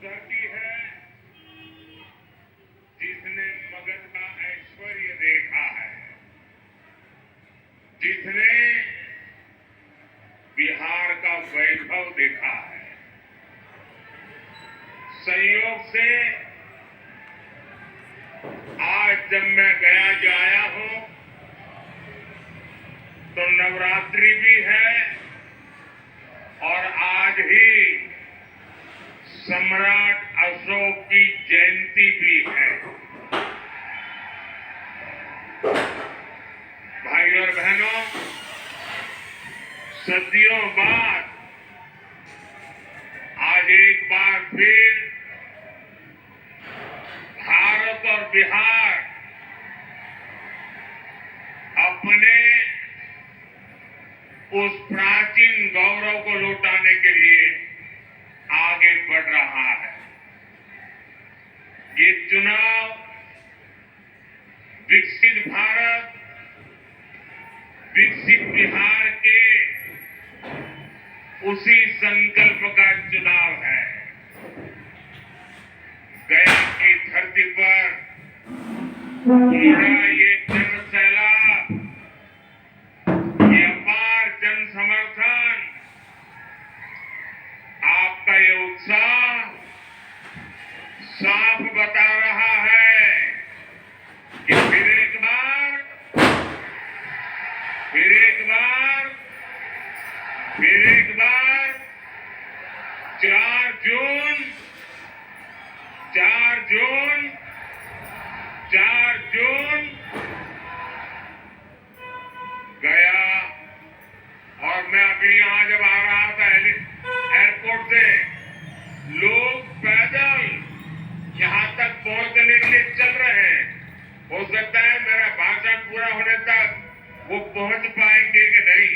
धरती है जिसने मगध का ऐश्वर्य देखा है, जिसने बिहार का वैभव देखा है। संयोग से आज जब मैं गया जो आया हूं तो नवरात्रि भी है और आज ही सम्राट अशोक की जयंती भी है। भाइयों और बहनों, सदियों बाद आज एक बार फिर भारत और बिहार अपने उस प्राचीन गौरव को लौटाने के लिए आगे बढ़ रहा है। ये चुनाव विकसित भारत, विकसित बिहार के उसी संकल्प का चुनाव है। गया की धरती पर पूरा ये जन सैलाब, ये अपार जन समर्थन, आपका ये उत्साह साफ बता रहा है कि फिर एक बार 4 जून गया। और मैं अभी यहां जब आ रहा था एयरपोर्ट से, लोग पैदल यहां तक पहुंचने के लिए चल रहे हैं। हो सकता है मेरा भाषण पूरा होने तक वो पहुंच पाएंगे कि नहीं।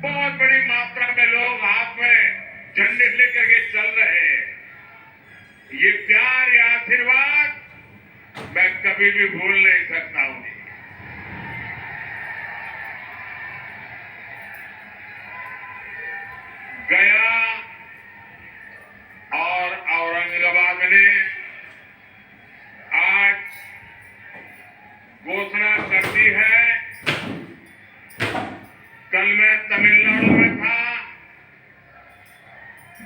बहुत बड़ी मात्रा में लोग हाथ में झंडे लेकर के चल रहे हैं। ये प्यार, ये आशीर्वाद मैं कभी भी भूल नहीं सकता हूं। गया और औरंगाबाद ने आज घोषणा कर दी है। कल मैं तमिलनाडु में था,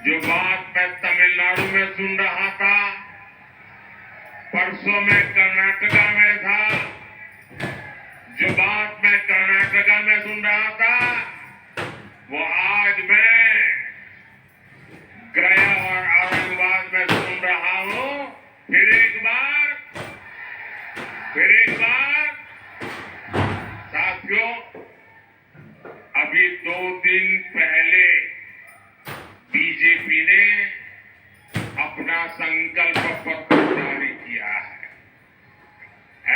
जो बात मैं तमिलनाडु में सुन रहा था, परसों में कर्नाटका में था, जो बात मैं कर्नाटका में सुन रहा था, वो आज मैं गया और औरंगाबाद में सुन रहा हूं। फिर एक बार साथियों, अभी 2 दिन पहले बीजेपी ने अपना संकल्प पत्र जारी किया है।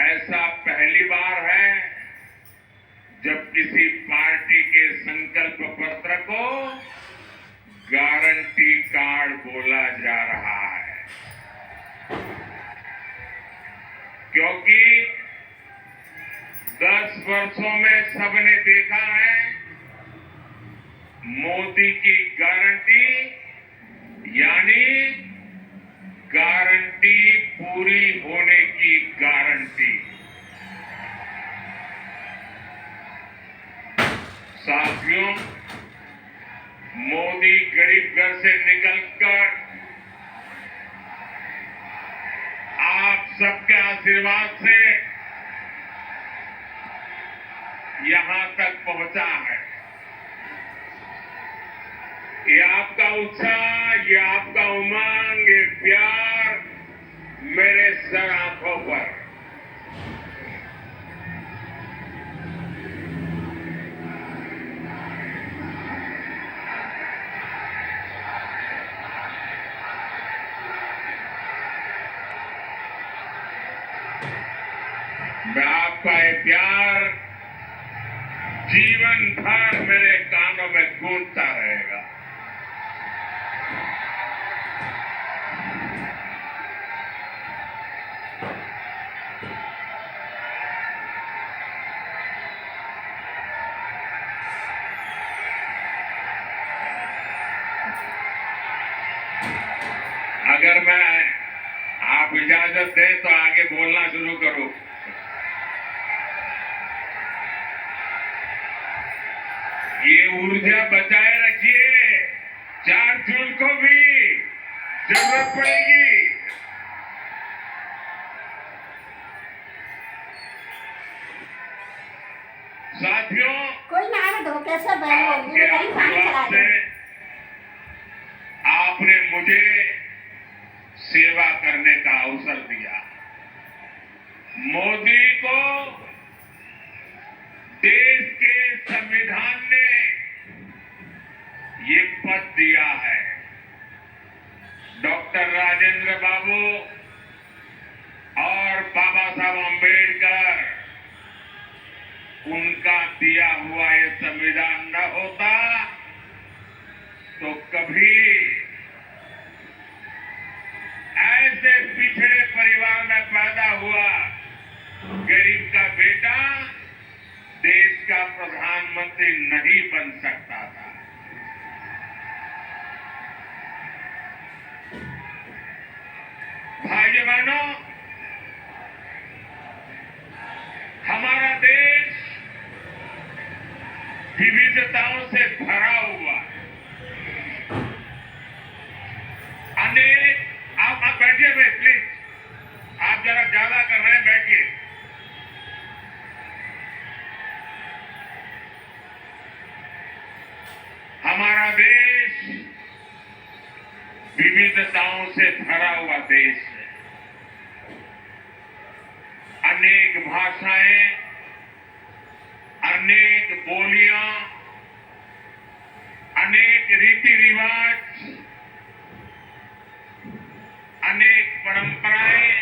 ऐसा पहली बार है जब किसी पार्टी के संकल्प पत्र को गारंटी कार्ड बोला जा रहा है, क्योंकि 10 वर्षों में सबने देखा है मोदी की गारंटी यानी गारंटी पूरी होने की गारंटी। साथियों, मोदी गरीब घर से निकलकर आप सबके आशीर्वाद से यहां तक पहुंचा है। ये आपका उत्साह, ये आपका उमंग, ये प्यार मेरे सर आंखों पर। मैं आपका ये प्यार जीवन भर मेरे कानों में गूंजता रहेगा। अगर मैं आप इजाजत दें तो आगे बोलना शुरू करूं। ये ऊर्जा बचाए रखिए, 4 जून को भी जरूरत पड़ेगी। साथियों, कोई ना आवे तो कैसे आपके आशीर्वाद से आपने मुझे सेवा करने का अवसर दिया। मोदी को देश के संविधान ने ये पद दिया है। डॉक्टर राजेंद्र बाबू और बाबा साहब अम्बेडकर, उनका दिया हुआ ये संविधान न होता तो कभी ऐसे पिछड़े परिवार में पैदा हुआ गरीब का बेटा देश का प्रधानमंत्री नहीं बन सकता था। भाइयों बहनों, हमारा देश विविधताओं से भरा हुआ है। अनेक आप बैठिए भाई प्लीज, आप जरा ज्यादा कर रहे हैं, बैठिए। हमारा देश विविधताओं से भरा हुआ देश है। अनेक भाषाएं, अनेक बोलियां, अनेक रीति रिवाज, अनेक परंपराएं,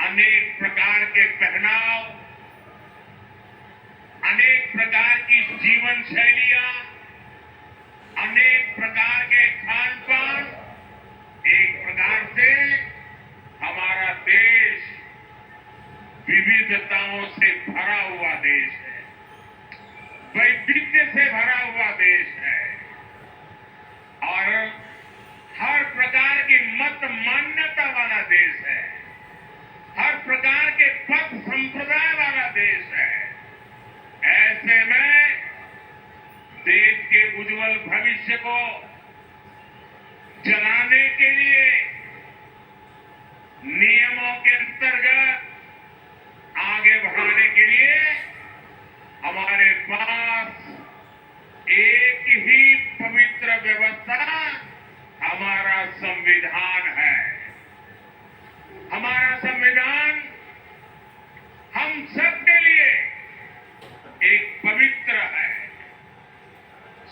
अनेक प्रकार के पहनाव, अनेक प्रकार की जीवन शैलियां, अनेक प्रकार के खान पान, एक प्रकार से हमारा देश विविधताओं से भरा हुआ देश है, वैविध्य से भरा हुआ देश है और हर प्रकार की मत मान्यता वाला देश है, हर प्रकार के पद संप्रदाय वाला देश है। ऐसे में देश के उज्जवल भविष्य को चलाने के लिए नियमों के अंतर्गत आगे बढ़ाने के लिए हमारे पास एक ही पवित्र व्यवस्था हमारा संविधान है। हमारा संविधान हम सबके लिए एक पवित्र है।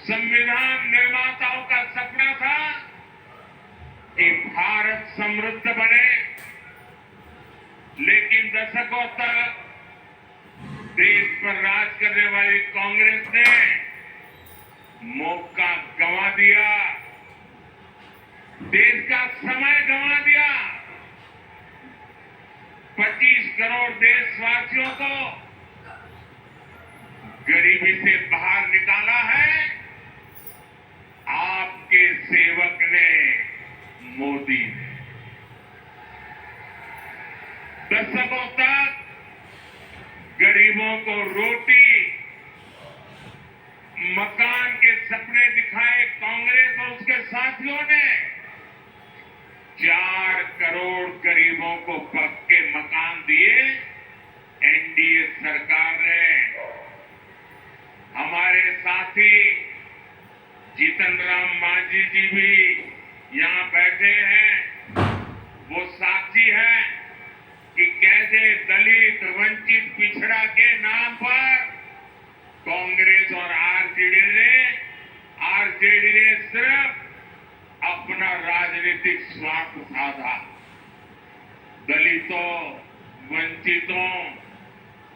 संविधान निर्माताओं का सपना था कि भारत समृद्ध बने, लेकिन दशकों तक देश पर राज करने वाली कांग्रेस ने मौका गंवा दिया, देश का समय गंवा दिया। 25 करोड़ देशवासियों को गरीबी से बाहर निकाला है आपके सेवक ने, मोदी ने। दशकों तक गरीबों को रोटी, मकान के सपने दिखाए कांग्रेस और उसके साथियों ने। 4 करोड़ गरीबों को पक्के मकान दिए एनडीए सरकार ने। हमारे साथी जीतन राम मांझी जी भी यहाँ बैठे हैं, वो साक्षी हैं कि कैसे दलित, वंचित, पिछड़ा के नाम पर कांग्रेस और आरजेडी ने सिर्फ अपना राजनीतिक स्वार्थ साधा। दलितों, वंचितों,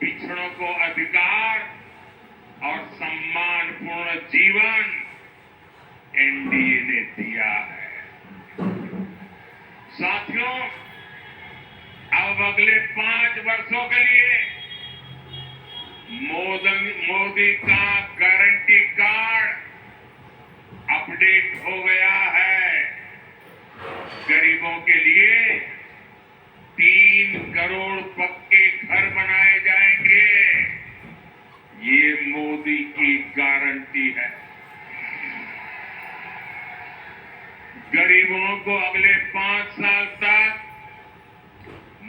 पिछड़ों को अधिकार और सम्मानपूर्ण जीवन एनडीए ने दिया है। साथियों, अब अगले 5 वर्षों के लिए मोदी का गारंटी कार्ड अपडेट हो गया है। गरीबों के लिए 3 करोड़ पक्के घर बनाए जाएंगे। ये मोदी की गारंटी है। गरीबों को अगले 5 साल तक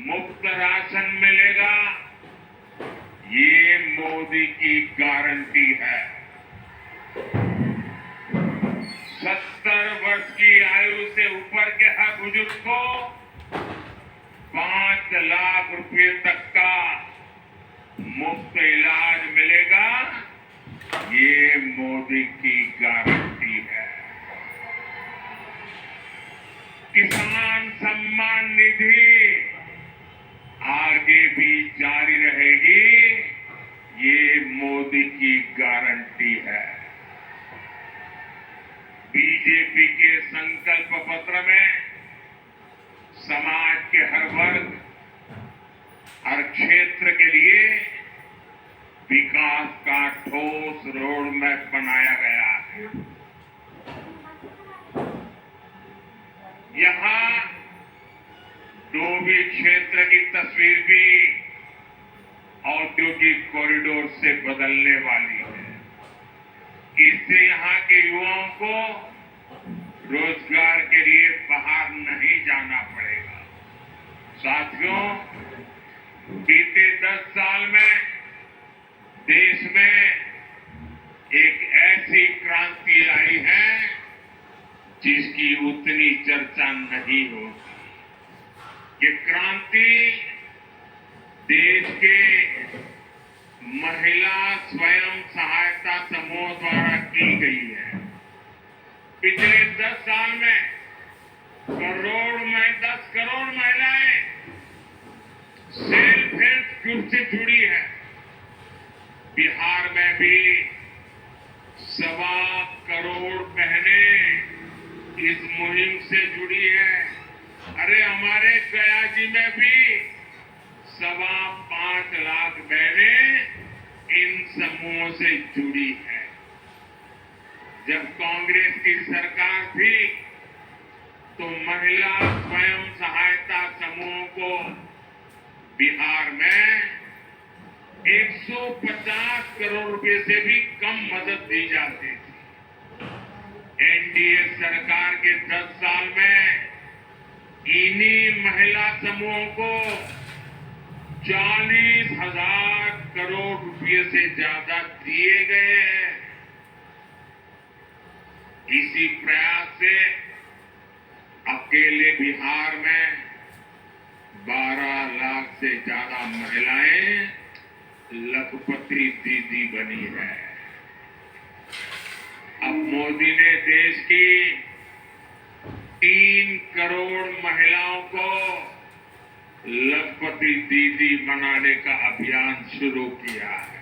मुफ्त राशन मिलेगा। ये मोदी की गारंटी है। 70 वर्ष की आयु से ऊपर के हर बुजुर्ग को 5 लाख रुपए तक का मुफ्त इलाज मिलेगा। ये मोदी की गारंटी है। किसान सम्मान निधि आगे भी जारी रहेगी। ये मोदी की गारंटी है। बीजेपी के संकल्प पत्र में समाज के हर वर्ग, हर क्षेत्र के लिए विकास का ठोस रोड मैप बनाया गया है। यहां डोभी क्षेत्र की तस्वीर भी औद्योगिक कॉरिडोर से बदलने वाली है। इससे यहां के युवाओं को रोजगार के लिए बाहर नहीं जाना पड़ेगा। साथियों, बीते 10 साल में देश में एक ऐसी क्रांति आई है जिसकी उतनी चर्चा नहीं होती। ये क्रांति देश के महिला स्वयं सहायता समूह द्वारा की गई है। पिछले 10 साल में 10 करोड़ महिलाएं सेल्फ हेल्प ग्रुप से जुड़ी है। बिहार में भी 1.25 करोड़ बहनें इस मुहिम से जुड़ी है। अरे हमारे गया जी में भी 5.25 लाख बहनें इन समूहों से जुड़ी है। जब कांग्रेस की सरकार थी तो महिला स्वयं सहायता समूहों को बिहार में 150 करोड़ रुपए से भी कम मदद दी जाती थी। एनडीए सरकार के 10 साल में इन्हीं महिला समूहों को 40,000 करोड़ रुपए से ज्यादा दिए गए हैं। इसी प्रयास से अकेले बिहार में 12 लाख से ज्यादा महिलाएं लखपति दीदी बनी है। अब मोदी ने देश की 3 करोड़ महिलाओं को लखपति दीदी बनाने का अभियान शुरू किया है।